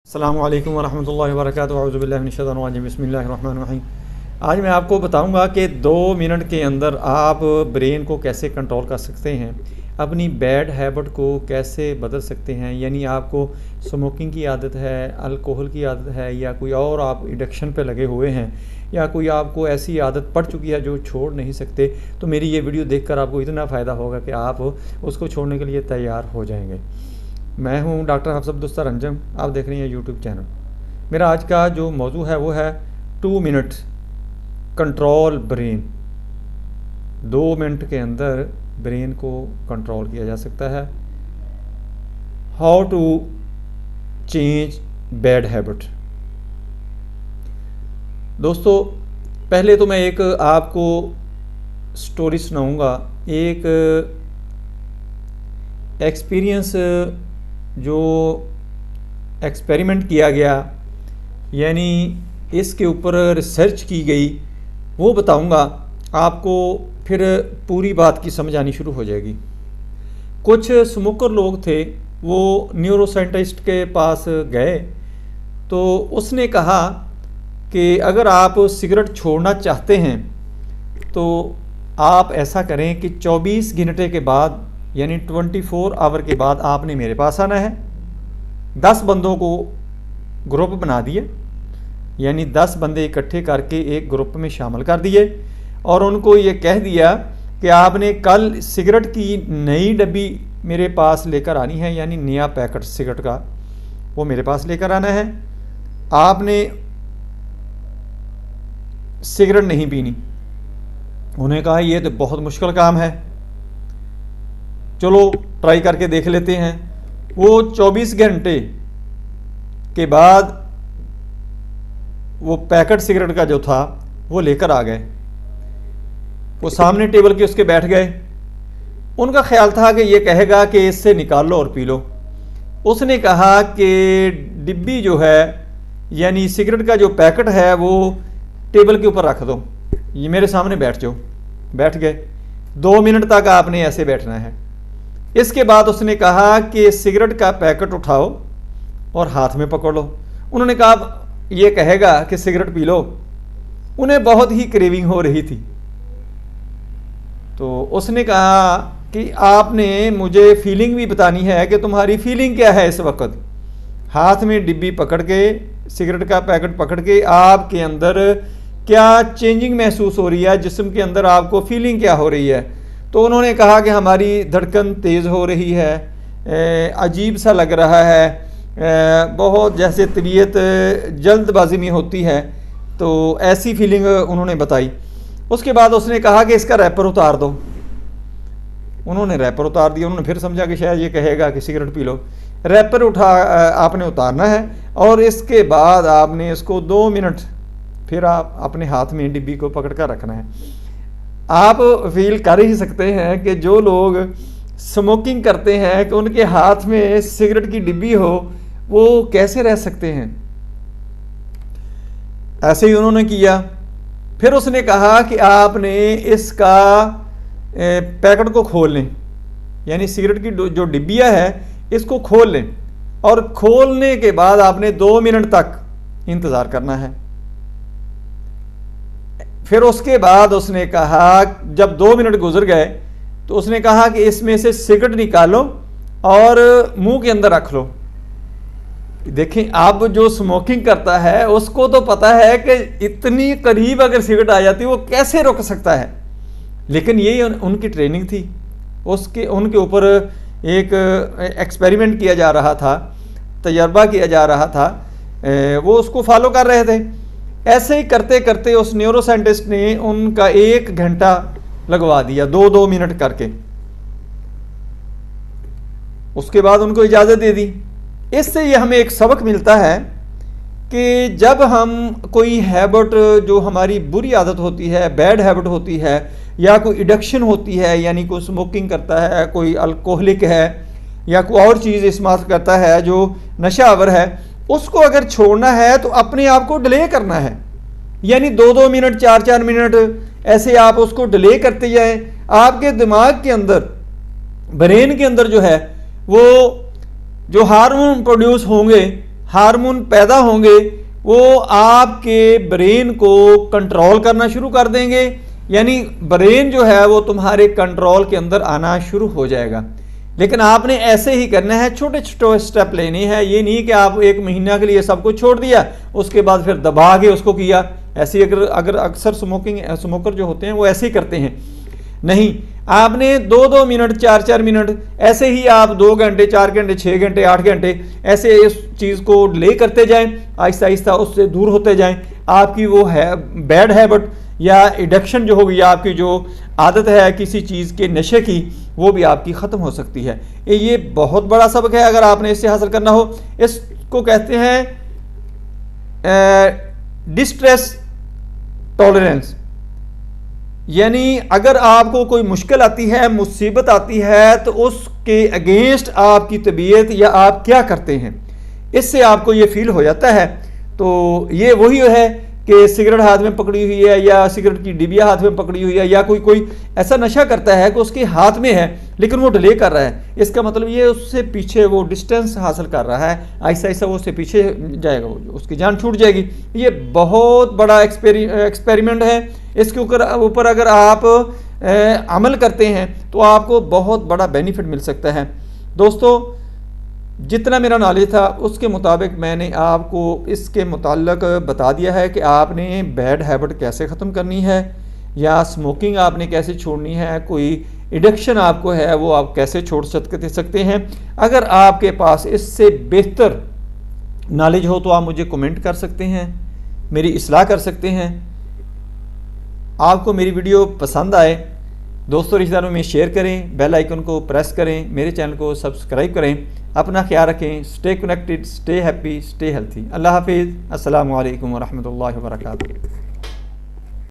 अस्सलामु अलैकुम वरहमतुल्लाहि वबरकातुहू अऊज़ु बिल्लाहि मिनश शैतानिर रजीम बिस्मिल्लाहिर रहमानिर रहीम। आज मैं आपको बताऊंगा कि 2 मिनट के अंदर आप ब्रेन को कैसे कंट्रोल कर सकते हैं, अपनी बैड हैबिट को कैसे बदल सकते हैं। यानी आपको स्मोकिंग की आदत है, अल्कोहल की आदत है, या कोई और आप एडिक्शन पे लगे हुए हैं, या कोई आपको ऐसी आदत पड़ चुकी है जो छोड़ नहीं सकते, तो मेरी ये वीडियो देखकर आपको इतना फ़ायदा होगा कि आप उसको छोड़ने के लिए तैयार हो जाएंगे। मैं हूं डॉक्टर हफसब दुस्तर अंजम, आप देख रहे हैं यूट्यूब चैनल। मेरा आज का जो मौजू है वो है 2 मिनट कंट्रोल ब्रेन। 2 मिनट के अंदर ब्रेन को कंट्रोल किया जा सकता है। How to change bad habit. दोस्तों, पहले तो मैं एक आपको स्टोरी सुनाऊंगा, एक एक्सपीरियंस जो एक्सपेरिमेंट किया गया, यानी इसके ऊपर रिसर्च की गई, वो बताऊंगा आपको, फिर पूरी बात की समझ आनी शुरू हो जाएगी। कुछ स्मोकर लोग थे, वो न्यूरोसाइंटिस्ट के पास गए तो उसने कहा कि अगर आप सिगरेट छोड़ना चाहते हैं तो आप ऐसा करें कि 24 घंटे के बाद, यानी 24 आवर के बाद आपने मेरे पास आना है। 10 बंदों को ग्रुप बना दिए, यानी 10 बंदे इकट्ठे करके एक ग्रुप में शामिल कर दिए और उनको ये कह दिया कि आपने कल सिगरेट की नई डब्बी मेरे पास लेकर आनी है, यानी नया पैकेट सिगरेट का वो मेरे पास लेकर आना है। आपने सिगरेट नहीं पीनी। उन्हें कहा ये तो बहुत मुश्किल काम है, चलो ट्राई करके देख लेते हैं। वो 24 घंटे के बाद वो पैकेट सिगरेट का जो था वो लेकर आ गए। वो सामने टेबल के उसके बैठ गए। उनका ख्याल था कि ये कहेगा कि इससे निकाल लो और पी लो। उसने कहा कि डिब्बी जो है, यानी सिगरेट का जो पैकेट है, वो टेबल के ऊपर रख दो, ये मेरे सामने बैठ जाओ। बैठ गए। 2 मिनट तक आपने ऐसे बैठना है। इसके बाद उसने कहा कि सिगरेट का पैकेट उठाओ और हाथ में पकड़ लो। उन्होंने कहा ये कहेगा कि सिगरेट पी लो। उन्हें बहुत ही क्रेविंग हो रही थी, तो उसने कहा कि आपने मुझे फीलिंग भी बतानी है कि तुम्हारी फीलिंग क्या है इस वक्त। हाथ में डिब्बी पकड़ के, सिगरेट का पैकेट पकड़ के, आपके अंदर क्या चेंजिंग महसूस हो रही है, जिस्म के अंदर आपको फीलिंग क्या हो रही है। तो उन्होंने कहा कि हमारी धड़कन तेज़ हो रही है, अजीब सा लग रहा है, बहुत जैसे तबीयत जल्दबाजी में होती है। तो ऐसी फीलिंग उन्होंने बताई। उसके बाद उसने कहा कि इसका रैपर उतार दो। उन्होंने रैपर उतार दिया। उन्होंने फिर समझा कि शायद ये कहेगा कि सिगरेट पी लो। रैपर आपने उतारना है और इसके बाद आपने इसको 2 मिनट फिर आप अपने हाथ में डिब्बी को पकड़ कर रखना है। आप फील कर ही सकते हैं कि जो लोग स्मोकिंग करते हैं कि उनके हाथ में सिगरेट की डिब्बी हो, वो कैसे रह सकते हैं। ऐसे ही उन्होंने किया। फिर उसने कहा कि आपने इसका पैकेट को खोल लें, यानी सिगरेट की जो डिब्बिया है इसको खोल लें, और खोलने के बाद आपने 2 मिनट तक इंतज़ार करना है। फिर उसके बाद उसने कहा, जब 2 मिनट गुजर गए तो उसने कहा कि इसमें से सिगरेट निकालो और मुंह के अंदर रख लो। देखें, अब जो स्मोकिंग करता है उसको तो पता है कि इतनी करीब अगर सिगरेट आ जाती वो कैसे रोक सकता है, लेकिन ये उनकी ट्रेनिंग थी। उनके ऊपर एक एक्सपेरिमेंट किया जा रहा था, तजर्बा किया जा रहा था, वो उसको फॉलो कर रहे थे। ऐसे ही करते करते उस न्यूरोसाइंटिस्ट ने उनका 1 घंटा लगवा दिया, 2-2 मिनट करके। उसके बाद उनको इजाज़त दे दी। इससे ये हमें एक सबक मिलता है कि जब हम कोई हैबिट, जो हमारी बुरी आदत होती है, बैड हैबिट होती है, या कोई एडिक्शन होती है, यानी कोई स्मोकिंग करता है, कोई अल्कोहलिक है, या कोई और चीज़ इस्तेमाल करता है जो नशावर है, उसको अगर छोड़ना है तो अपने आप को डिले करना है। यानी 2-2 मिनट, 4-4 मिनट ऐसे आप उसको डिले करते जाएं। आपके दिमाग के अंदर, ब्रेन के अंदर जो है, वो जो हार्मोन प्रोड्यूस होंगे, हार्मोन पैदा होंगे वो आपके ब्रेन को कंट्रोल करना शुरू कर देंगे, यानी ब्रेन जो है वो तुम्हारे कंट्रोल के अंदर आना शुरू हो जाएगा। लेकिन आपने ऐसे ही करना है, छोटे छोटे स्टेप लेने हैं। ये नहीं कि आप 1 महीना के लिए सब कुछ छोड़ दिया उसके बाद फिर दबा के उसको किया। ऐसे अगर अक्सर स्मोकर जो होते हैं वो ऐसे ही करते हैं। नहीं, आपने 2-2 मिनट 4-4 मिनट ऐसे ही आप 2 घंटे 4 घंटे 6 घंटे 8 घंटे ऐसे इस चीज़ को डिले करते जाएं, आहिस्ता आहिस्ता उससे दूर होते जाएं। आपकी वो है बैड हैबिट या एडिक्शन जो होगी, आपकी जो आदत है किसी चीज़ के नशे की, वो भी आपकी ख़त्म हो सकती है। ये बहुत बड़ा सबक है अगर आपने इससे हासिल करना हो। इसको कहते हैं डिस्ट्रेस टॉलरेंस, यानी अगर आपको कोई मुश्किल आती है, मुसीबत आती है, तो उसके अगेंस्ट आपकी तबीयत या आप क्या करते हैं, इससे आपको ये फील हो जाता है। तो ये वही है कि सिगरेट हाथ में पकड़ी हुई है या सिगरेट की डिबिया हाथ में पकड़ी हुई है, या कोई ऐसा नशा करता है कि उसके हाथ में है लेकिन वो डिले कर रहा है। इसका मतलब ये उससे पीछे वो डिस्टेंस हासिल कर रहा है, आहिस्ता आहिस्ता वो उससे पीछे जाएगा, वो उसकी जान छूट जाएगी। ये बहुत बड़ा एक्सपेरिमेंट है। इसके ऊपर अगर आप अमल करते हैं तो आपको बहुत बड़ा बेनिफिट मिल सकता है। दोस्तों, जितना मेरा नॉलेज था उसके मुताबिक मैंने आपको इसके मुताल्लिक बता दिया है कि आपने बैड हैबिट कैसे ख़त्म करनी है, या स्मोकिंग आपने कैसे छोड़नी है, कोई एडिक्शन आपको है वो आप कैसे छोड़ सकते हैं। अगर आपके पास इससे बेहतर नॉलेज हो तो आप मुझे कमेंट कर सकते हैं, मेरी इस्लाह कर सकते हैं। आपको मेरी वीडियो पसंद आए दोस्तों रिश्तेदारों में शेयर करें, बेल आइकन को प्रेस करें, मेरे चैनल को सब्सक्राइब करें। अपना ख्याल रखें, stay connected, stay happy, stay healthy. अल्लाह हाफिज़। अस्सलामु अलैकुम व रहमतुल्लाहि व बरकातुहू।